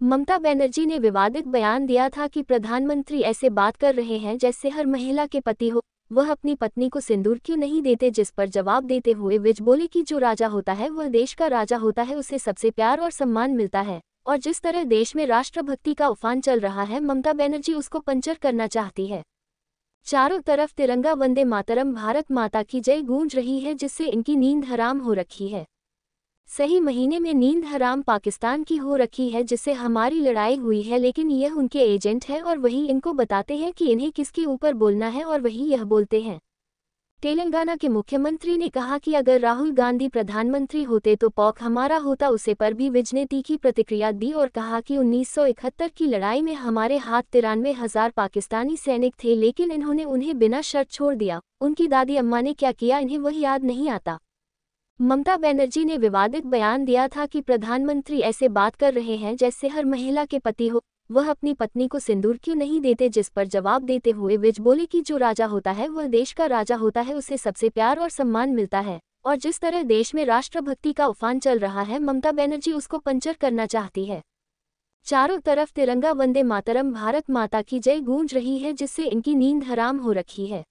ममता बनर्जी ने विवादित बयान दिया था कि प्रधानमंत्री ऐसे बात कर रहे हैं जैसे हर महिला के पति हो, वह अपनी पत्नी को सिंदूर क्यों नहीं देते। जिस पर जवाब देते हुए विज बोले कि जो राजा होता है वह देश का राजा होता है, उसे सबसे प्यार और सम्मान मिलता है। और जिस तरह देश में राष्ट्रभक्ति का उफान चल रहा है, ममता बनर्जी उसको पंचर करना चाहती है। चारों तरफ तिरंगा, वंदे मातरम, भारत माता की जय गूंज रही है, जिससे इनकी नींद हराम हो रखी है। सही महीने में नींद हराम पाकिस्तान की हो रखी है, जिससे हमारी लड़ाई हुई है, लेकिन यह उनके एजेंट है और वही इनको बताते हैं कि इन्हें किसके ऊपर बोलना है और वही यह बोलते हैं। तेलंगाना के मुख्यमंत्री ने कहा कि अगर राहुल गांधी प्रधानमंत्री होते तो पॉक हमारा होता। उसे पर भी विज ने तीखी प्रतिक्रिया दी और कहा कि 1971 की लड़ाई में हमारे हाथ 93,000 पाकिस्तानी सैनिक थे, लेकिन इन्होंने उन्हें बिना शर्त छोड़ दिया। उनकी दादी अम्मा ने क्या किया इन्हें वह याद नहीं आता। ममता बनर्जी ने विवादित बयान दिया था कि प्रधानमंत्री ऐसे बात कर रहे हैं जैसे हर महिला के पति हो, वह अपनी पत्नी को सिंदूर क्यों नहीं देते। जिस पर जवाब देते हुए विज बोले कि जो राजा होता है वह देश का राजा होता है, उसे सबसे प्यार और सम्मान मिलता है। और जिस तरह देश में राष्ट्रभक्ति का उफान चल रहा है, ममता बनर्जी उसको पंचर करना चाहती है। चारों तरफ तिरंगा, वंदे मातरम, भारत माता की जय गूंज रही है, जिससे इनकी नींद हराम हो रखी है।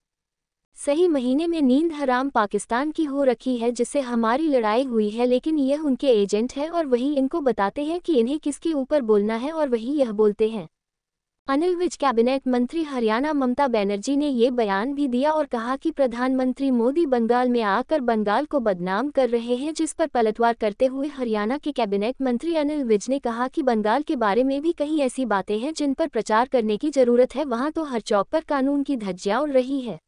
सही महीने में नींद हराम पाकिस्तान की हो रखी है, जिससे हमारी लड़ाई हुई है, लेकिन यह उनके एजेंट है और वही इनको बताते हैं कि इन्हें किसके ऊपर बोलना है और वही यह बोलते हैं। अनिल विज कैबिनेट मंत्री हरियाणा। ममता बनर्जी ने ये बयान भी दिया और कहा कि प्रधानमंत्री मोदी बंगाल में आकर बंगाल को बदनाम कर रहे हैं, जिस पर पलटवार करते हुए हरियाणा के कैबिनेट मंत्री अनिल विज ने कहा कि बंगाल के बारे में भी कई ऐसी बातें हैं जिन पर प्रचार करने की जरूरत है, वहां तो हर चौक पर कानून की धज्जियां उड़ रही है।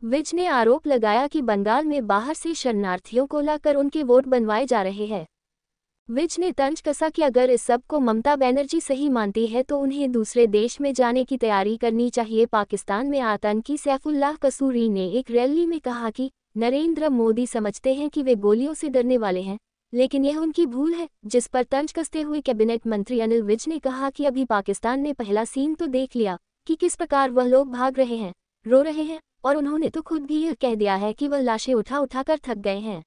विज ने आरोप लगाया कि बंगाल में बाहर से शरणार्थियों को लाकर उनके वोट बनवाए जा रहे हैं। विज ने तंज कसा कि अगर इस सब को ममता बनर्जी सही मानती है तो उन्हें दूसरे देश में जाने की तैयारी करनी चाहिए। पाकिस्तान में आतंकी सैफुल्लाह कसूरी ने एक रैली में कहा कि नरेंद्र मोदी समझते हैं कि वे गोलियों से डरने वाले हैं, लेकिन यह उनकी भूल है। जिस पर तंज कसते हुए कैबिनेट मंत्री अनिल विज ने कहा कि अभी पाकिस्तान ने पहला सीन तो देख लिया कि किस प्रकार वह लोग भाग रहे हैं, रो रहे हैं, और उन्होंने तो खुद भी यह कह दिया है कि वह लाशें उठा उठाकर थक गए हैं।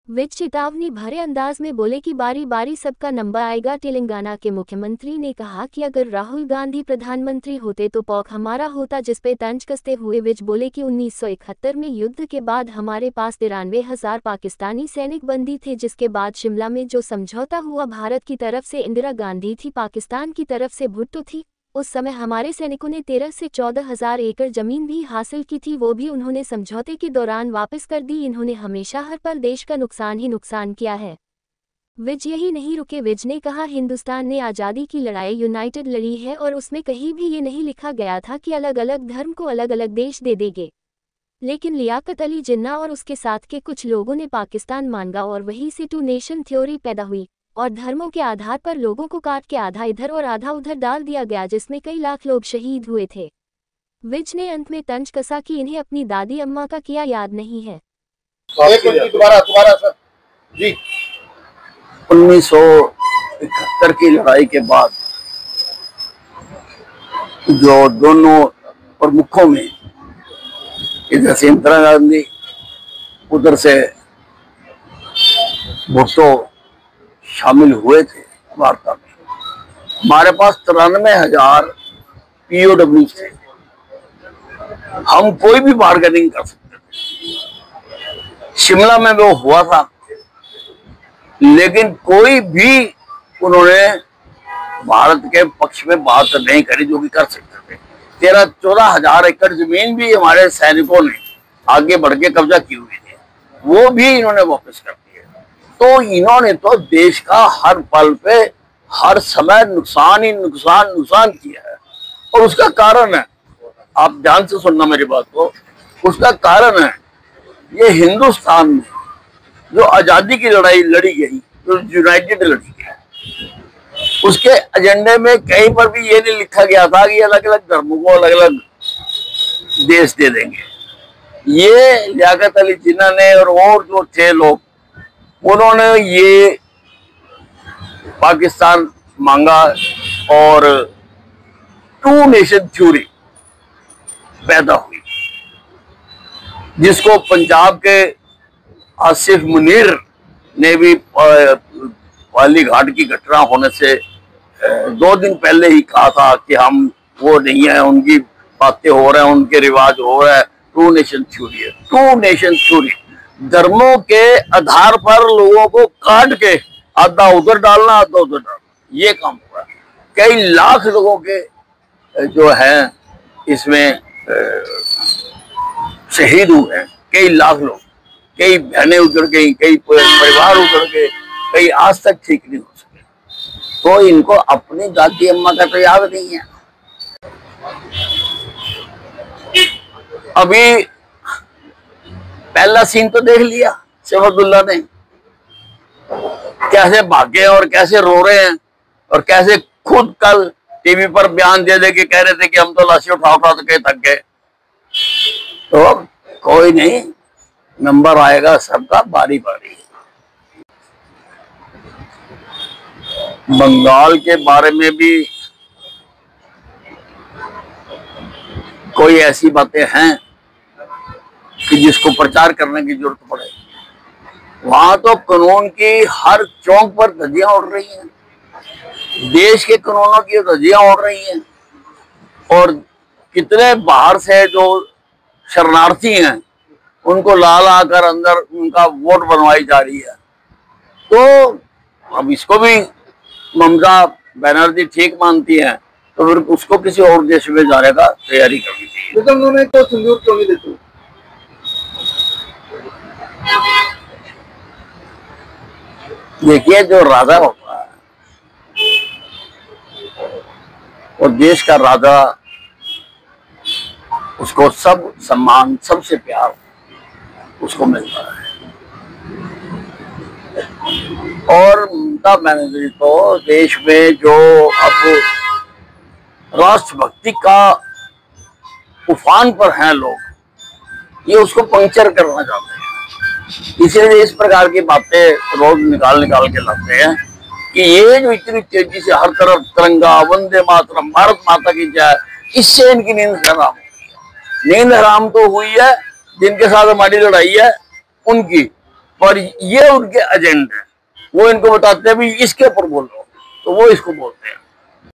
विज चेतावनी भरे अंदाज में बोले कि बारी बारी सबका नंबर आएगा। तेलंगाना के मुख्यमंत्री ने कहा कि अगर राहुल गांधी प्रधानमंत्री होते तो पॉक हमारा होता, जिस पे तंज कसते हुए विज बोले कि 1971 में युद्ध के बाद हमारे पास 93,000 पाकिस्तानी सैनिक बंदी थे, जिसके बाद शिमला में जो समझौता हुआ, भारत की तरफ से इंदिरा गांधी थी, पाकिस्तान की तरफ से भुट्टो थी। उस समय हमारे सैनिकों ने 13 से 14,000 एकड़ जमीन भी हासिल की थी, वो भी उन्होंने समझौते के दौरान वापस कर दी। इन्होंने हमेशा हर पल देश का नुकसान ही नुकसान किया है। विज यही नहीं रुके। विज ने कहा हिंदुस्तान ने आज़ादी की लड़ाई यूनाइटेड लड़ी है और उसमें कहीं भी ये नहीं लिखा गया था कि अलग अलग धर्म को अलग अलग देश दे देंगे, लेकिन लियाकत अली जिन्ना और उसके साथ के कुछ लोगों ने पाकिस्तान मांगा और वहीं से टू नेशन थ्योरी पैदा हुई और धर्मों के आधार पर लोगों को काट के आधा इधर और आधा उधर डाल दिया गया, जिसमें कई लाख लोग शहीद हुए थे। विज ने अंत में तंज कसा कि इन्हें अपनी दादी अम्मा का किया याद नहीं है। जी 1971 की लड़ाई के बाद जो दोनों प्रमुखों में, इधर से इंदिरा गांधी, उधर से भुट्टो शामिल हुए थे वार्ता में। हमारे पास 93,000 POW थे। हम कोई भी बार्गेनिंग कर सकते थे। शिमला में वो हुआ था, लेकिन कोई भी उन्होंने भारत के पक्ष में बात नहीं करी जो कि कर सकते थे। 13-14,000 एकड़ जमीन भी हमारे सैनिकों ने आगे बढ़ के कब्जा की हुई थी, वो भी इन्होंने वापस कर दिए। तो इन्होंने तो देश का हर पल पे हर समय नुकसान ही नुकसान किया है। और उसका कारण है, आप ध्यान से सुनना मेरी बात को, उसका कारण है ये हिंदुस्तान में जो आजादी की लड़ाई लड़ी गई, जो यूनाइटेड लड़ी गई, उसके एजेंडे में कहीं पर भी ये नहीं लिखा गया था कि अलग अलग धर्मों को अलग अलग देश दे देंगे। ये लियाकत अली जिन्ना ने और जो थे लोग, उन्होंने ये पाकिस्तान मांगा और टू नेशन थ्योरी पैदा हुई, जिसको पंजाब के आसिफ मुनीर ने भी पाली घाट की घटना होने से 2 दिन पहले ही कहा था कि हम वो नहीं है, उनकी बातें हो रहे हैं, उनके रिवाज हो रहे हैं। 2 नेशन थ्योरी है, 2 नेशन थ्योरी। धर्मों के आधार पर लोगों को काट के आधा उधर डालना, आधा उधर डालना, ये काम हो रहा है। कई लाख लोगों के जो है इसमें शहीद हुए हैं, कई लाख लोग, कई बहनें उजड़ गई, कई परिवार उजड़ गए, कई आज तक ठीक नहीं हो सके। तो इनको अपनी दादी अम्मा का तो याद नहीं है। अभी पहला सीन तो देख लिया शफकतुल्लाह ने, कैसे भागे और कैसे रो रहे हैं, और कैसे खुद कल टीवी पर बयान दे के कह रहे थे कि हम तो लाशें उठा उठा के थक गए। तो कोई नहीं, नंबर आएगा सबका बारी बारी। बंगाल के बारे में भी कोई ऐसी बातें हैं कि जिसको प्रचार करने की जरूरत पड़े। वहां तो कानून की हर चौक पर धज्जियां उड़ रही हैं, देश के कानूनों की धज्जियां उड़ रही हैं, और कितने बाहर से जो शरणार्थी हैं उनको ला ला कर अंदर उनका वोट बनवाई जा रही है। तो अब इसको भी ममता बनर्जी ठीक मानती है, तो फिर उसको किसी और देश में जाने का तैयारी करनी चाहिए। तो उन्होंने तो सिंदूर क्यों नहीं देते? देखिए, जो राजा होता है और देश का राजा, उसको सब सम्मान, सबसे प्यार उसको मिलता है। और ममता बनर्जी तो देश में जो अब राष्ट्रभक्ति का उफान पर हैं लोग, ये उसको पंक्चर करना चाहते हैं। इसीलिए इस प्रकार की बातें रोज निकाल के लाते हैं कि ये जो इतनी तेजी से हर तरफ तिरंगा, वंदे मातरम, भारत माता की जय, इससे इनकी नींद हराम हो गई है। नींद हराम तो हुई है जिनके साथ हमारी लड़ाई है उनकी, पर ये उनके एजेंडे हैं। वो इनको बताते हैं भी इसके ऊपर बोलो, तो वो इसको बोलते हैं।